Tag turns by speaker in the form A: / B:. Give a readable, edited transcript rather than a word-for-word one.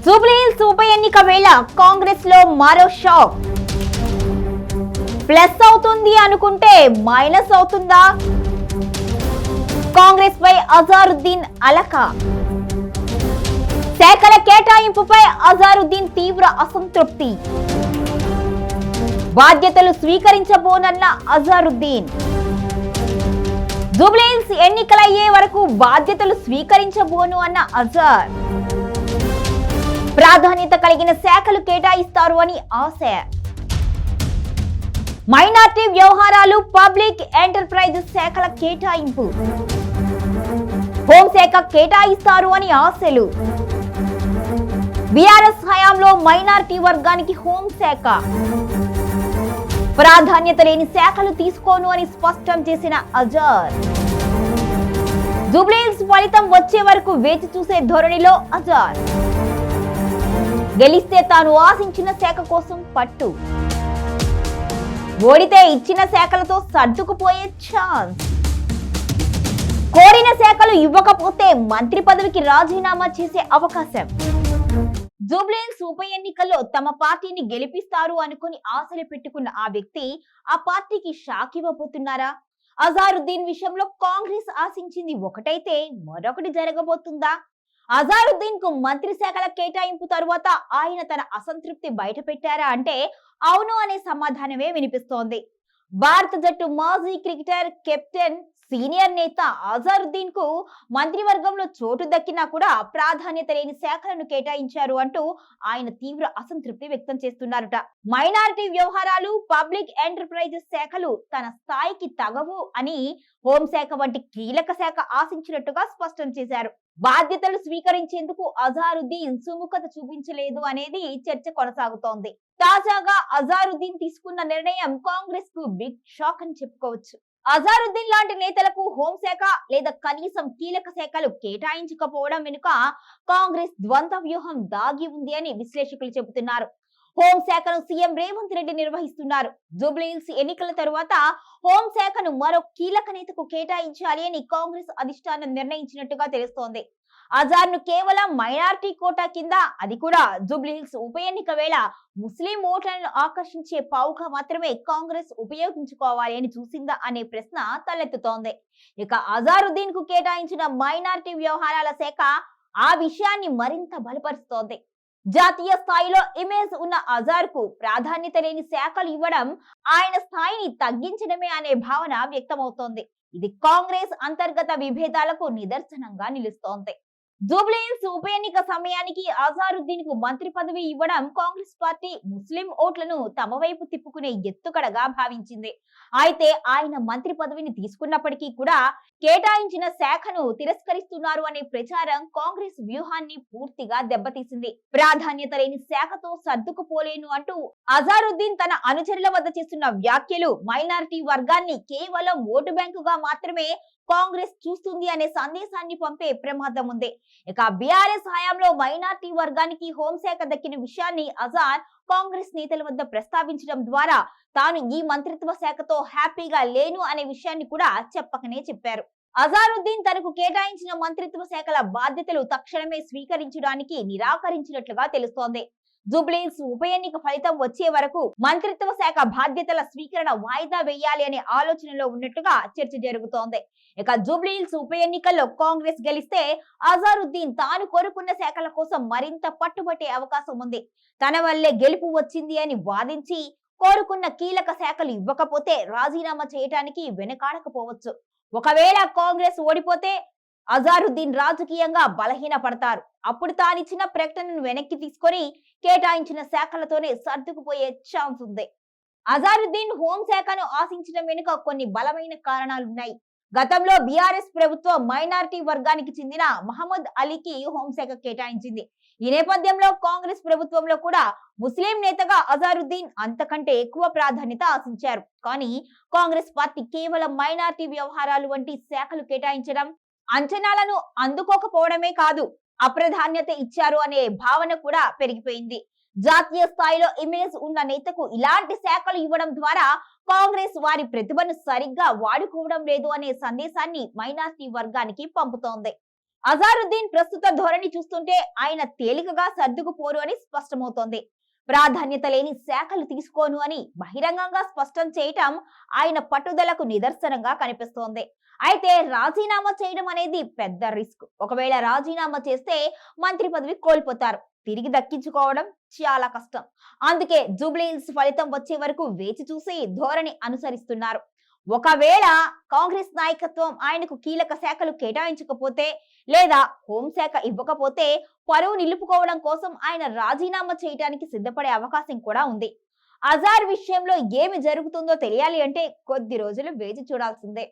A: జూబ్లీహిల్స్ ఉప ఎన్నిక వేళ కాంగ్రెస్ లో మరో షాక్. ప్లస్ అవుతుంది అనుకుంటే మైనస్ అవుతుందా? కాంగ్రెస్ పై అజారుద్దీన్ అలక. శాఖల కేటాయింపుపై అజారుద్దీన్ తీవ్ర అసంతృప్తి. బాధ్యతలు స్వీకరించబోనన్న అజారుద్దీన్. జూబ్లీహిల్స్ ఎన్నికలయ్యే వరకు బాధ్యతలు స్వీకరించబోను అన్న అజార్. ప్రాధాన్యత కలిగిన శాఖలు కేటాయిస్తారు అని ఆశ. మైనార్టీ వ్యవహారాలు, పబ్లిక్ ఎంటర్ప్రైజెస్ శాఖల కేటాయింపు. హోంశాఖ కేటాయిస్తారు అని ఆశలు. బీఆర్ఎస్ హయాంలో మైనార్టీ వర్గానికి హోంశాఖ. ప్రాధాన్యత లేని శాఖలు తీసుకోను అని స్పష్టం చేసిన అజార్. జూబ్లీహిల్స్ ఫలితం వచ్చే వరకు వేచి చూసే ధోరణిలో అజార్. గెలిస్తే తాను ఆశించిన శాఖ కోసం పట్టు. ఓడితే ఇచ్చిన శాఖలతో సర్దుకుపోయే ఛాన్స్. కోరిన శాఖలు ఇవ్వకపోతే మంత్రి పదవికి రాజీనామా చేసే అవకాశం. జూబ్లీహిల్స్ ఉప ఎన్నికల్లో తమ పార్టీని గెలిపిస్తారు అనుకుని ఆశలు పెట్టుకున్న ఆ వ్యక్తి ఆ పార్టీకి షాక్ ఇవ్వబోతున్నారా? అజారుద్దీన్ విషయంలో కాంగ్రెస్ ఆశించింది ఒకటైతే మరొకటి జరగబోతుందా? అజారుద్దీన్ కు మంత్రి శాఖల కేటాయింపు తరువాత ఆయన తన అసంతృప్తి బయట పెట్టారా అంటే అవును అనే సమాధానమే వినిపిస్తోంది. భారత జట్టు మాజీ క్రికెటర్, కెప్టెన్, సీనియర్ నేత అజారుద్దీన్ కు మంత్రివర్గంలో చోటు దక్కినా కూడా ప్రాధాన్యత లేని శాఖలను కేటాయించారు అంటూ ఆయన తీవ్ర అసంతృప్తి వ్యక్తం చేస్తున్నారట. మైనారిటీ వ్యవహారాలు, పబ్లిక్ ఎంటర్ప్రైజెస్ శాఖలు తన స్థాయికి తగవు అని హోంశాఖ వంటి కీలక శాఖ ఆశించినట్టుగా స్పష్టం చేశారు. బాధ్యతలు స్వీకరించేందుకు అజారుద్దీన్ సుముఖత చూపించలేదు అనేది చర్చ కొనసాగుతోంది. తాజాగా అజారుద్దీన్ తీసుకున్న నిర్ణయం కాంగ్రెస్ కు బిగ్ షాక్ అని చెప్పుకోవచ్చు. అజారుద్దీన్ లాంటి నేతలకు హోంశాఖ లేదా కనీసం కీలక శాఖలు కేటాయించకపోవడం వెనుక కాంగ్రెస్ ద్వంద్వ వ్యూహం దాగి ఉంది అని విశ్లేషకులు చెబుతున్నారు. హోంశాఖను సీఎం రేవంత్ రెడ్డి నిర్వహిస్తున్నారు. జూబ్లీహిల్స్ ఎన్నికల తరువాత హోంశాఖను మరో కీలక నేతకు కేటాయించాలి అని కాంగ్రెస్ అధిష్టానం నిర్ణయించినట్టుగా తెలుస్తోంది. అజార్ ను కేవలం మైనారిటీ కోటా కింద, అది కూడా జూబ్లీహిల్స్ ఉప ఎన్నిక వేళ ముస్లిం ఓట్లను ఆకర్షించే పావుగా మాత్రమే కాంగ్రెస్ ఉపయోగించుకోవాలి అని చూసిందా అనే ప్రశ్న తలెత్తుతోంది. ఇక అజారుద్దీన్ కు కేటాయించిన మైనారిటీ వ్యవహారాల శాఖ ఆ విషయాన్ని మరింత బలపరుస్తోంది. జాతీయ స్థాయిలో ఇమేజ్ ఉన్న అజార్ కు ప్రాధాన్యత లేని శాఖలు ఇవ్వడం ఆయన స్థాయిని తగ్గించడమే అనే భావన వ్యక్తమవుతోంది. ఇది కాంగ్రెస్ అంతర్గత విభేదాలకు నిదర్శనంగా నిలుస్తోంది. జూబ్లీహిల్స్ ఉప ఎన్నిక సమయానికి అజారుద్దీన్ కు మంత్రి పదవి ఇవ్వడం కాంగ్రెస్ పార్టీ ముస్లిం ఓట్లను తమ వైపు తిప్పుకునే ఎత్తుకడగా భావించింది. అయితే ఆయన మంత్రి పదవిని తీసుకున్నప్పటికీ కూడా కేటాయించిన శాఖను తిరస్కరిస్తున్నారు అనే ప్రచారం కాంగ్రెస్ వ్యూహాన్ని పూర్తిగా దెబ్బతీసింది. ప్రాధాన్యత లేని శాఖతో సర్దుకుపోలేను అంటూ అజారుద్దీన్ తన అనుచరుల వద్ద చేస్తున్న వ్యాఖ్యలు మైనారిటీ వర్గాన్ని కేవలం ఓటు బ్యాంకుగా మాత్రమే కాంగ్రెస్ చూస్తుంది అనే సందేశాన్ని పంపే ప్రమాదం ఉంది. ఇక బీఆర్ఎస్ హయాంలో మైనార్టీ వర్గానికి హోంశాఖ దక్కిన విషయాన్ని అజార్ కాంగ్రెస్ నేతల వద్ద ప్రస్తావించడం ద్వారా తాను ఈ మంత్రిత్వ శాఖతో హ్యాపీగా లేను అనే విషయాన్ని కూడా చెప్పకనే చెప్పారు. అజారుద్దీన్ తనకు కేటాయించిన మంత్రిత్వ శాఖల బాధ్యతలు తక్షణమే స్వీకరించడానికి నిరాకరించినట్లుగా తెలుస్తోంది. జూబ్లీహిల్స్ ఉప ఎన్నిక ఫలితం వచ్చే వరకు మంత్రిత్వ శాఖ బాధ్యతల స్వీకరణ వాయిదా వేయాలి అనే ఆలోచనలో ఉన్నట్టుగా చర్చ జరుగుతోంది. ఇక జూబ్లీహిల్స్ ఉప ఎన్నికల్లో కాంగ్రెస్ గెలిస్తే అజారుద్దీన్ తాను కోరుకున్న శాఖల కోసం మరింత పట్టుబట్టే అవకాశం ఉంది. తన వల్లే గెలుపు వచ్చింది అని వాదించి కోరుకున్న కీలక శాఖలు ఇవ్వకపోతే రాజీనామా చేయడానికి వెనకాడకపోవచ్చు. ఒకవేళ కాంగ్రెస్ ఓడిపోతే అజారుద్దీన్ రాజకీయంగా బలహీన పడతారు. అప్పుడు తానిచ్చిన ప్రకటనను వెనక్కి తీసుకొని కేటాయించిన శాఖలతోనే సర్దుకుపోయే ఛాన్స్ ఉంది. అజారుద్దీన్ హోంశాఖను ఆశించడం వెనుక కొన్ని బలమైన కారణాలున్నాయి. గతంలో బీఆర్ఎస్ ప్రభుత్వం మైనారిటీ వర్గానికి చెందిన మహమ్మద్ అలీకి హోంశాఖ కేటాయించింది. ఈ నేపథ్యంలో కాంగ్రెస్ ప్రభుత్వంలో కూడా ముస్లిం నేతగా అజారుద్దీన్ అంతకంటే ఎక్కువ ప్రాధాన్యత ఆశించారు. కానీ కాంగ్రెస్ పార్టీ కేవలం మైనారిటీ వ్యవహారాలు వంటి శాఖలు కేటాయించడం, అంచనాలను అందుకోకపోవడమే కాదు అప్రాధాన్యత ఇచ్చారు అనే భావన కూడా పెరిగిపోయింది. జాతీయ స్థాయిలో ఇమేజ్ ఉన్న నేతకు ఇలాంటి శాఖలు ఇవ్వడం ద్వారా కాంగ్రెస్ వారి ప్రతిభను సరిగ్గా వాడుకోవడం లేదు అనే సందేశాన్ని మైనారిటీ వర్గానికి పంపుతోంది. అజారుద్దీన్ ప్రస్తుత ధోరణి చూస్తుంటే ఆయన తేలికగా సర్దుకుపోరు అని స్పష్టమవుతోంది. ప్రాధాన్యత లేని శాఖలు తీసుకోను అని బహిరంగంగా స్పష్టం చేయటం ఆయన పట్టుదలకు నిదర్శనంగా కనిపిస్తోంది. అయితే రాజీనామా చేయడం అనేది పెద్ద రిస్క్. ఒకవేళ రాజీనామా చేస్తే మంత్రి పదవి కోల్పోతారు. తిరిగి దక్కించుకోవడం చాలా కష్టం. అందుకే జూబ్లీహిల్స్ ఫలితం వచ్చే వరకు వేచి చూసి ధోరణి అనుసరిస్తున్నారు. ఒకవేళ కాంగ్రెస్ నాయకత్వం ఆయనకు కీలక శాఖలు కేటాయించకపోతే లేదా హోంశాఖ ఇవ్వకపోతే పరువు నిలుపుకోవడం కోసం ఆయన రాజీనామా చేయడానికి సిద్ధపడే అవకాశం కూడా ఉంది. అజార్ విషయంలో ఏమి జరుగుతుందో తెలియాలి అంటే కొద్ది రోజులు వేచి చూడాల్సిందే.